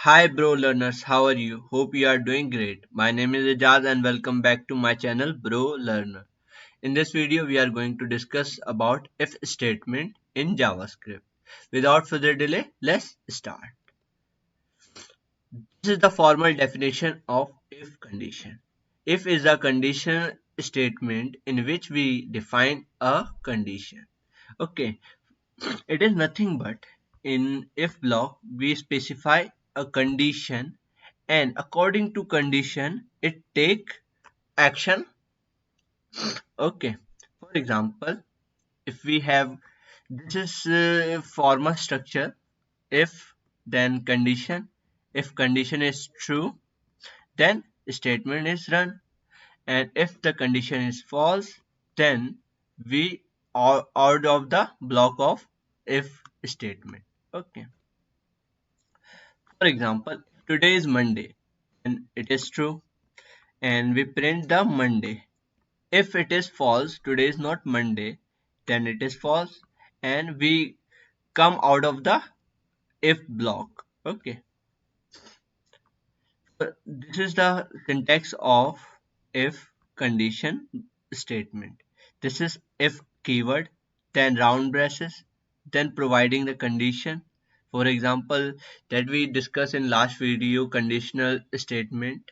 Hi BroLearners, how are you? Hope you are doing great. My name is Ijaz and welcome back to my channel BroLearner. In this video we are going to discuss about if statement in JavaScript. Without further delay, let's start. This is the formal definition of if condition. If is a conditional statement in which we define a condition. Okay, it is nothing but in if block we specify a condition and according to condition it take action. Okay, for example, if we have this is formal structure. If then condition, if condition is true then statement is run, and if the condition is false then we are out of the block of if statement. Okay, for example, today is Monday and it is true and we print the Monday. If it is false, today is not Monday, then it is false and we come out of the if block. Okay, so this is the syntax of if condition statement. This is if keyword, then round braces, then providing the condition. For example, that we discussed in last video, conditional statement.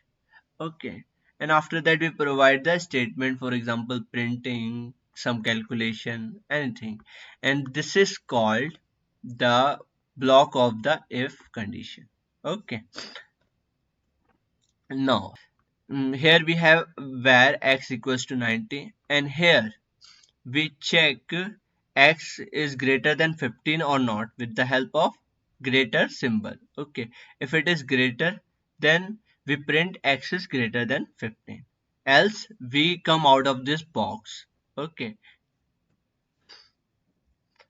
Okay. And after that, we provide the statement, for example, printing, some calculation, anything. And this is called the block of the if condition. Okay. Now, here we have where x equals to 90, and here we check x is greater than 15 or not with the help of greater symbol. Okay, if it is greater then we print x is greater than 15, else we come out of this box. Okay,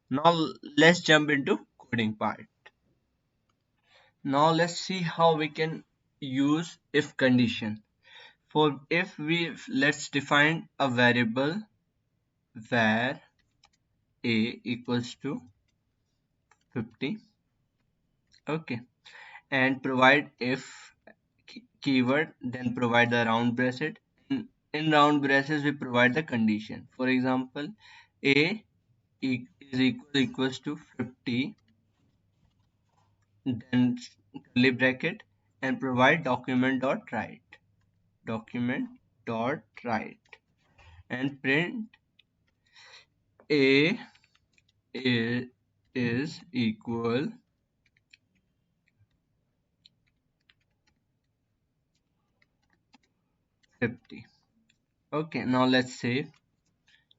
now let's jump into coding part. Now let's see how we can use if condition. For if we let's define a variable where a equals to 50. Okay, and provide if keyword, then provide the round bracket. In round braces we provide the condition. For example, a is equals to 50, then curly bracket, and provide document dot write and print a is equal 50. Okay, now let's say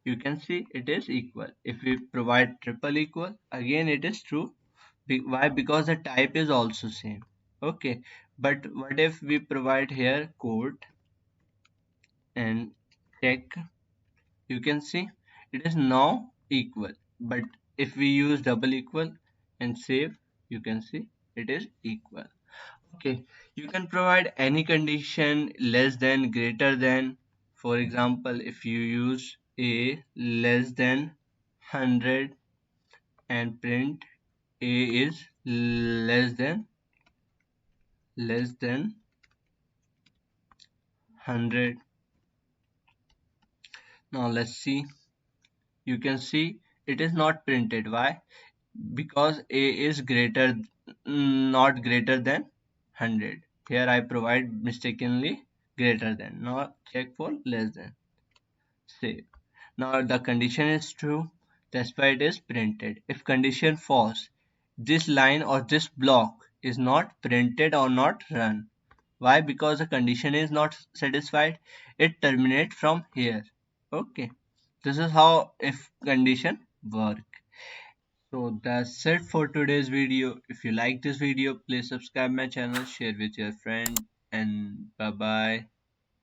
you can see it is equal. If we provide triple equal, again it is true. Why? Because the type is also same. Okay, but what if we provide here code and check? You can see it is now equal, but if we use double equal and save, you can see it is equal. Okay, you can provide any condition less than, greater than. For example, if you use a less than 100 and print a is less than 100. Now let's see. You can see it is not printed. Why? Because a is not greater than 100. Here I provide mistakenly greater than. Now check for less than. Save. Now the condition is true, that's why it is printed. If condition false, this line or this block is not printed or not run. Why? Because the condition is not satisfied, it terminates from here. Okay, this is how if condition work. So that's it for today's video. If you like this video, please subscribe my channel, share with your friend, and bye bye.